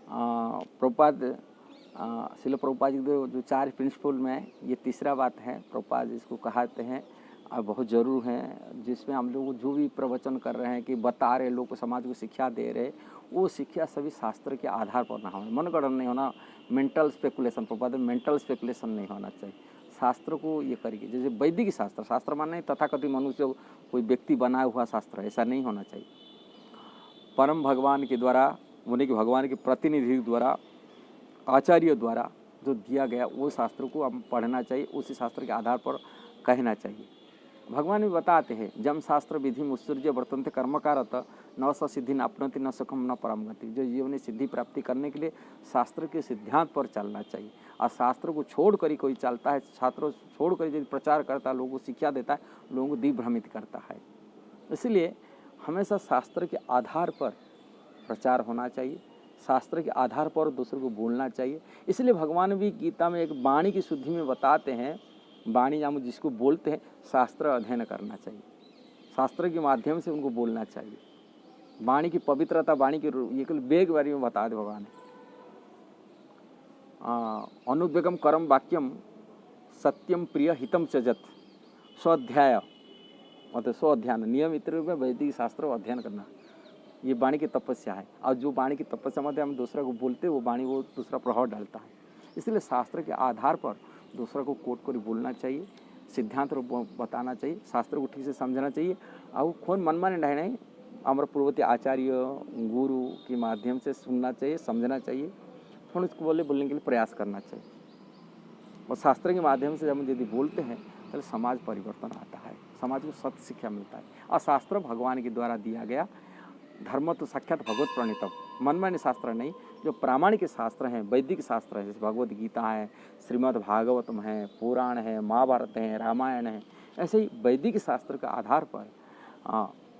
प्रभुपाद शिल प्रभुपाद जी जो 4 प्रिंसिपल में है, ये तीसरा बात है। प्रभुपाद इसको कहते हैं और बहुत ज़रूर है, जिसमें हम लोग जो भी प्रवचन कर रहे हैं कि बता रहे लोग को, समाज को शिक्षा दे रहे, वो शिक्षा सभी शास्त्र के आधार पर ना हो, मनगढ़ंत नहीं होना, mental speculation. Prabhupada mental speculation नहीं होना चाहिए, शास्त्र को ये करिए। जैसे वैदिक शास्त्र, शास्त्र माने तथाकथित मनुष्य कोई व्यक्ति बनाया हुआ शास्त्र, ऐसा नहीं होना चाहिए। परम भगवान के द्वारा, उन्हीं के भगवान के प्रतिनिधि द्वारा, आचार्य द्वारा जो दिया गया वो शास्त्र को हम पढ़ना चाहिए, उसी शास्त्र के आधार पर कहना चाहिए। भगवान भी बताते हैं, जम शास्त्र विधि मुत्सृज्य वर्तन्ते कर्मकारत न स सिद्धि न अपनति न सुखम न परम गति। जो जीवन सिद्धि प्राप्ति करने के लिए शास्त्र के सिद्धांत पर चलना चाहिए। और शास्त्र को छोड़ कर ही कोई चलता है, छात्रों छोड़ कर यदि प्रचार करता है, लोगों को शिक्षा देता है, लोगों को दिग्भ्रमित करता है। इसलिए हमेशा शास्त्र के आधार पर प्रचार होना चाहिए, शास्त्र के आधार पर दूसरों को बोलना चाहिए। इसलिए भगवान भी गीता में एक वाणी की शुद्धि में बताते हैं, वाणी हम जिसको बोलते हैं, शास्त्र अध्ययन करना चाहिए, शास्त्र के माध्यम से उनको बोलना चाहिए। वाणी की पवित्रता, वाणी की ये वेग बारे में बता दे भगवान। अनुद्वेगम करम वाक्यम सत्यम प्रिय हितम चजत। स्वाध्याय मतलब स्वाध्यान, नियमित रूप में वैदिक शास्त्र अध्ययन करना, ये वाणी की तपस्या है। और जो वाणी की तपस्या में हम दूसरा को बोलते, वो वाणी वो दूसरा प्रभाव डालता है। इसलिए शास्त्र के आधार पर दूसरा को कोट कर बोलना चाहिए, सिद्धांत बताना चाहिए, शास्त्र को ठीक से समझना चाहिए। और कौन मनमाने नहीं, हमारे पूर्ववर्ती आचार्य गुरु के माध्यम से सुनना चाहिए, समझना चाहिए, फिर उसको बोलने के लिए प्रयास करना चाहिए। और शास्त्र के माध्यम से जब हम यदि बोलते हैं तो समाज परिवर्तन आता है, समाज को सत्य शिक्षा मिलता है। और शास्त्र भगवान के द्वारा दिया गया धर्म तो साक्षात भगवत प्रणीतम, मनमानी शास्त्र नहीं, जो प्रामाणिक शास्त्र हैं, वैदिक शास्त्र है, जैसे भगवद गीता है, श्रीमद् भागवतम है, पुराण है, महाभारत है, रामायण है, ऐसे ही वैदिक शास्त्र के आधार पर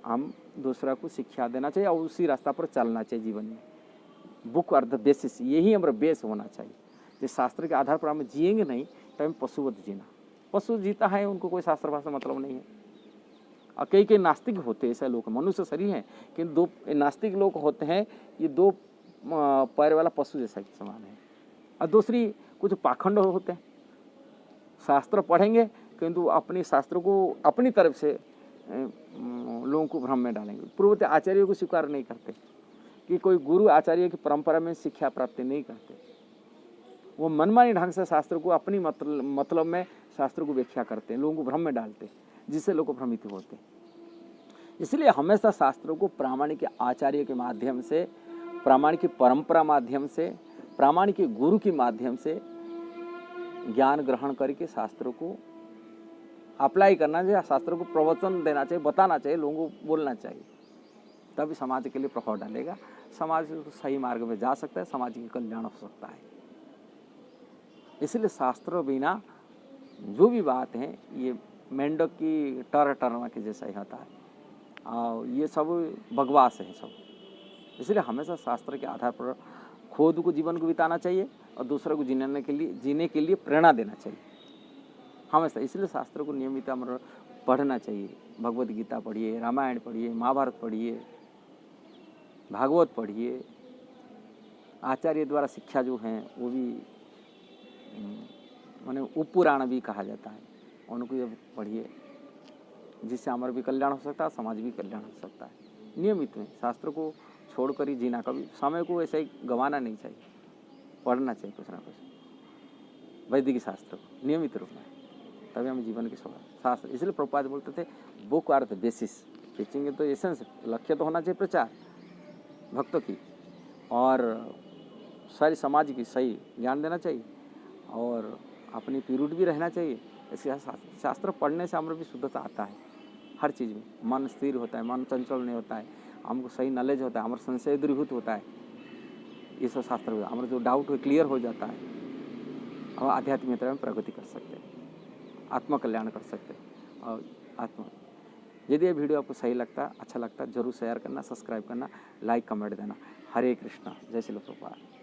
हम दूसरा को शिक्षा देना चाहिए और उसी रास्ता पर चलना चाहिए जीवन में। बुक आर द बेसिस, यही हमारा बेस होना चाहिए। जिस शास्त्र के आधार पर हम जिएंगे नहीं तो हम पशुवत जीना, पशु जीता है, उनको कोई शास्त्र भाषा मतलब नहीं है। और कई कई नास्तिक होते हैं, ऐसे लोग, मनुष्य शरीर हैं कि दो नास्तिक लोग होते हैं, ये 2 पैर वाला पशु जैसा के समान है। और दूसरी कुछ पाखंड होते हैं, शास्त्र पढ़ेंगे किंतु अपने शास्त्र को अपनी तरफ से लोगों को भ्रम में डालेंगे। पूर्ववर्ती आचार्य को स्वीकार नहीं करते कि कोई गुरु आचार्य की परंपरा में शिक्षा प्राप्ति नहीं करते, वो मनमानी ढंग से शास्त्र को अपनी मतलब में शास्त्र को व्याख्या करते हैं, लोगों को भ्रम में डालते, जिससे लोग भ्रमित होते। इसलिए हमेशा शास्त्रों को प्रामाणिक आचार्य के माध्यम से, प्रामाणिक परंपरा माध्यम से, प्रामाणिक गुरु के माध्यम से ज्ञान ग्रहण करके शास्त्रों को अप्लाई करना चाहिए, शास्त्रों को प्रवचन देना चाहिए, बताना चाहिए, लोगों को बोलना चाहिए, तभी समाज के लिए प्रभाव डालेगा, समाज सही मार्ग में जा सकता है, समाज की कल्याण हो सकता है। इसलिए शास्त्र बिना जो भी बात है ये मेंढक की टर्मा के जैसा ही होता है, और ये सब बकवास है सब। इसलिए हमेशा शास्त्र के आधार पर खुद को जीवन को बिताना चाहिए और दूसरों को जीने के लिए प्रेरणा देना चाहिए हमेशा। इसलिए शास्त्र को नियमित पढ़ना चाहिए। भगवद गीता पढ़िए, रामायण पढ़िए, महाभारत पढ़िए, भागवत पढ़िए, आचार्य द्वारा शिक्षा जो है वो भी माने उपपुराण भी कहा जाता है, उनको जब पढ़िए, जिससे हमारा भी कल्याण हो सकता है, समाज भी कल्याण हो सकता है। नियमित में शास्त्र को छोड़कर ही जीना, कभी समय को ऐसे ही गंवाना नहीं चाहिए, पढ़ना चाहिए कुछ ना कुछ वैदिक शास्त्र को नियमित रूप में, तभी हम जीवन की शास्त्र। इसलिए प्रभुपाद बोलते थे book are the basis, teaching तो एसेंस, लक्ष्य तो होना चाहिए प्रचार भक्तों की, और सारी समाज की सही ज्ञान देना चाहिए, और अपनी पीरूट भी रहना चाहिए। इसके शास्त्र पढ़ने से हमारा भी शुद्धता आता है, हर चीज़ में मन स्थिर होता है, मन चंचल नहीं होता है, हमको सही नॉलेज होता है, हमारा संशय दूरीभूत होता है। ये सब शास्त्र में हमारा जो डाउट है क्लियर हो जाता है, और आध्यात्मिकता में प्रगति कर सकते हैं, आत्म कल्याण कर सकते हैं। और यदि ये वीडियो आपको सही लगता, अच्छा लगता, जरूर शेयर करना, सब्सक्राइब करना, लाइक कमेंट देना। हरे कृष्णा, जय श्री प्रभुपाद।